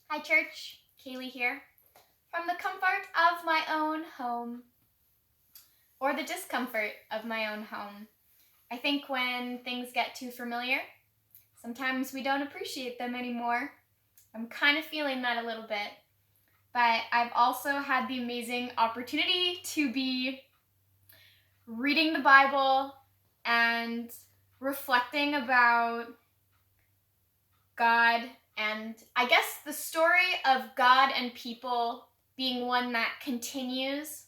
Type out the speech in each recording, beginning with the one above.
Hi, church. Kaylee here. From the comfort of my own home, or the discomfort of my own home. I think when things get too familiar, sometimes we don't appreciate them anymore. I'm kind of feeling that a little bit. But I've also had the amazing opportunity to be reading the Bible and reflecting about God, and I guess the story of God and people being one that continues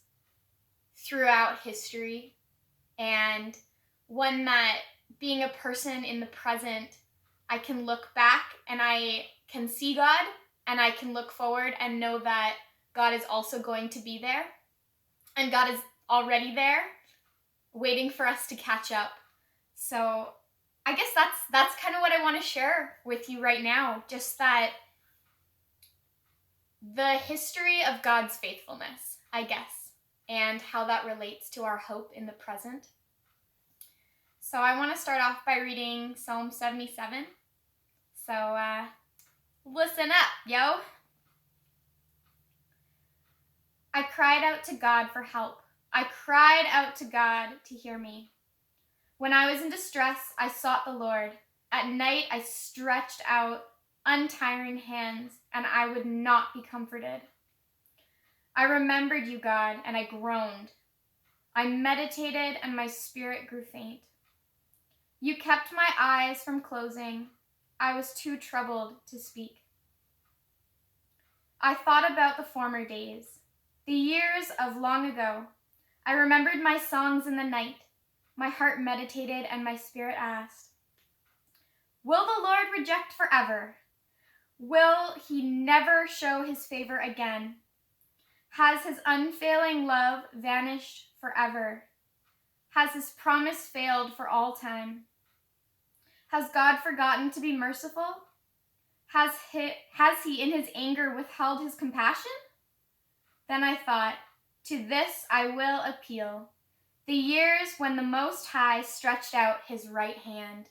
throughout history, and one that, being a person in the present, I can look back and I can see God, and I can look forward and know that God is also going to be there, and God is already there, waiting for us to catch up. So I guess that's kind of what I want to share with you right now, just that the history of God's faithfulness, I guess, and how that relates to our hope in the present. So I want to start off by reading Psalm 77. So listen up, yo. I cried out to God for help. I cried out to God to hear me. When I was in distress, I sought the Lord. At night, I stretched out untiring hands, and I would not be comforted. I remembered you, God, and I groaned. I meditated, and my spirit grew faint. You kept my eyes from closing. I was too troubled to speak. I thought about the former days, the years of long ago. I remembered my songs in the night. My heart meditated, and my spirit asked, will the Lord reject forever? Will he never show his favor again? Has his unfailing love vanished forever? Has his promise failed for all time? Has God forgotten to be merciful? Has he in his anger withheld his compassion? Then I thought, to this I will appeal, the years when the Most High stretched out his right hand.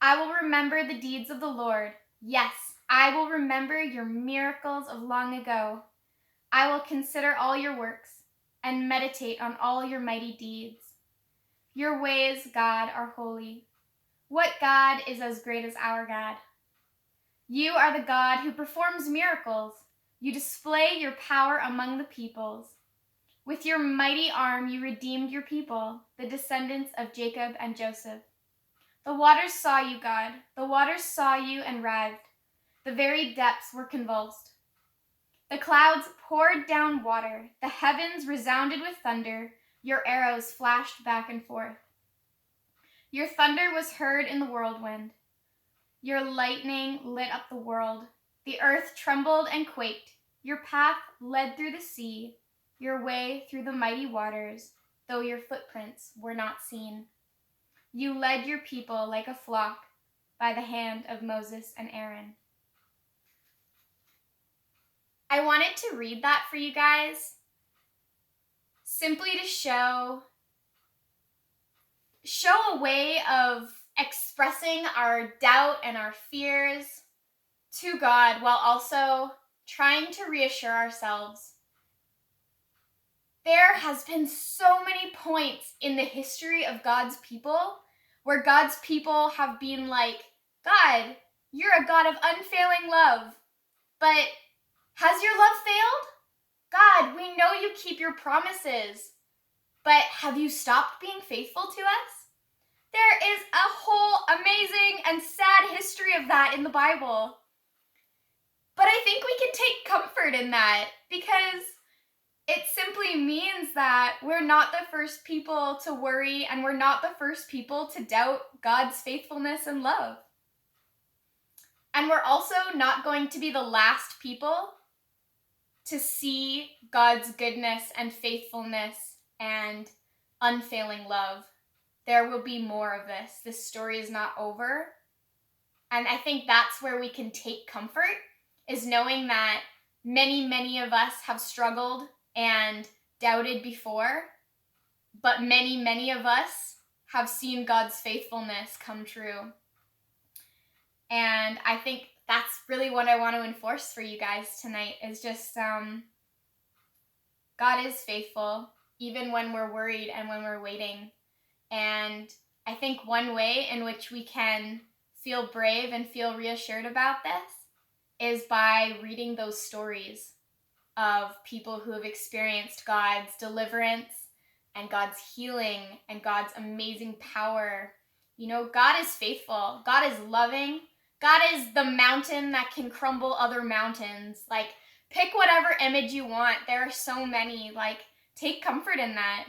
I will remember the deeds of the Lord. Yes, I will remember your miracles of long ago. I will consider all your works and meditate on all your mighty deeds. Your ways, God, are holy. What God is as great as our God? You are the God who performs miracles. You display your power among the peoples. With your mighty arm you redeemed your people, the descendants of Jacob and Joseph. The waters saw you, God. The waters saw you and writhed. The very depths were convulsed. The clouds poured down water. The heavens resounded with thunder. Your arrows flashed back and forth. Your thunder was heard in the whirlwind. Your lightning lit up the world. The earth trembled and quaked. Your path led through the sea, your way through the mighty waters, though your footprints were not seen. You led your people like a flock by the hand of Moses and Aaron. I wanted to read that for you guys simply to show a way of expressing our doubt and our fears to God, while also trying to reassure ourselves. There has been so many points in the history of God's people where God's people have been like, God, you're a God of unfailing love, but has your love failed? God, we know you keep your promises, but have you stopped being faithful to us? There is a whole amazing and sad history of that in the Bible. But I think we can take comfort in that, because it simply means that we're not the first people to worry, and we're not the first people to doubt God's faithfulness and love. And we're also not going to be the last people to see God's goodness and faithfulness and unfailing love. There will be more of this. This story is not over. And I think that's where we can take comfort, is knowing that many, many of us have struggled and doubted before, but many, many of us have seen God's faithfulness come true. And I think that's really what I want to enforce for you guys tonight is just God is faithful, even when we're worried and when we're waiting. And I think one way in which we can feel brave and feel reassured about this is by reading those stories of people who have experienced God's deliverance and God's healing and God's amazing power. You know, God is faithful. God is loving. God is the mountain that can crumble other mountains. Like, pick whatever image you want. There are so many. Like, take comfort in that.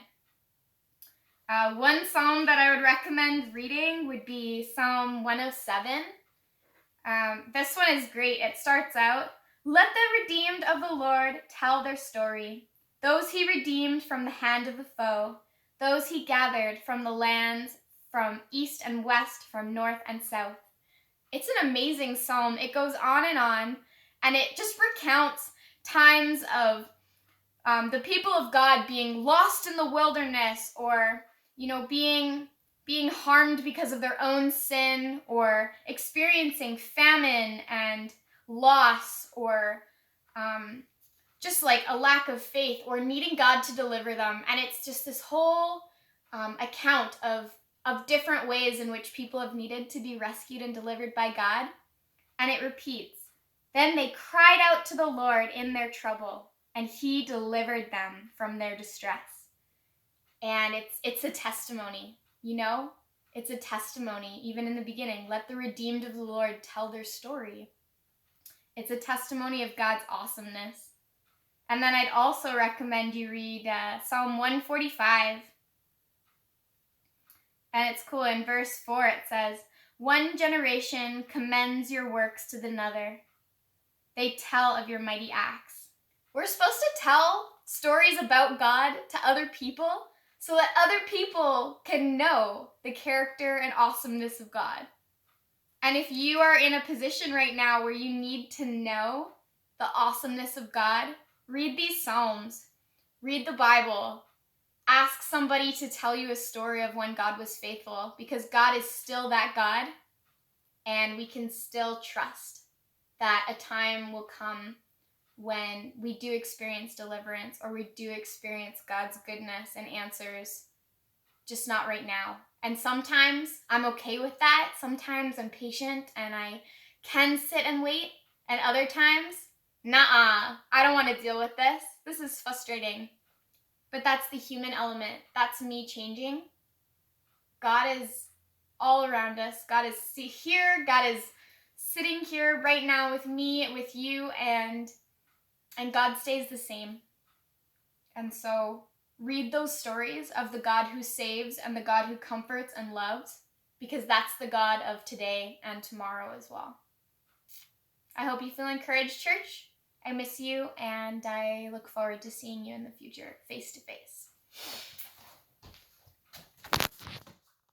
One psalm that I would recommend reading would be Psalm 107. This one is great. It starts out, "Let the redeemed of the Lord tell their story, those he redeemed from the hand of the foe, those he gathered from the lands, from east and west, from north and south." It's an amazing psalm. It goes on, and it just recounts times of the people of God being lost in the wilderness, or, you know, being harmed because of their own sin, or experiencing famine and loss, or just like a lack of faith, or needing God to deliver them. And it's just this whole account of different ways in which people have needed to be rescued and delivered by God. And it repeats, "Then they cried out to the Lord in their trouble, and he delivered them from their distress." And it's a testimony, you know? It's a testimony, even in the beginning. Let the redeemed of the Lord tell their story. It's a testimony of God's awesomeness. And then I'd also recommend you read Psalm 145. And it's cool. In verse 4 it says, "One generation commends your works to another. They tell of your mighty acts." We're supposed to tell stories about God to other people so that other people can know the character and awesomeness of God. And if you are in a position right now where you need to know the awesomeness of God, read these Psalms, read the Bible, ask somebody to tell you a story of when God was faithful, because God is still that God, and we can still trust that a time will come when we do experience deliverance, or we do experience God's goodness and answers, just not right now. And sometimes I'm okay with that. Sometimes I'm patient and I can sit and wait. And other times, I don't want to deal with this. This is frustrating. But that's the human element. That's me changing. God is all around us. God is here. God is sitting here right now with me, with you, and God stays the same. And so read those stories of the God who saves and the God who comforts and loves, because that's the God of today and tomorrow as well. I hope you feel encouraged, church. I miss you, and I look forward to seeing you in the future, face to face.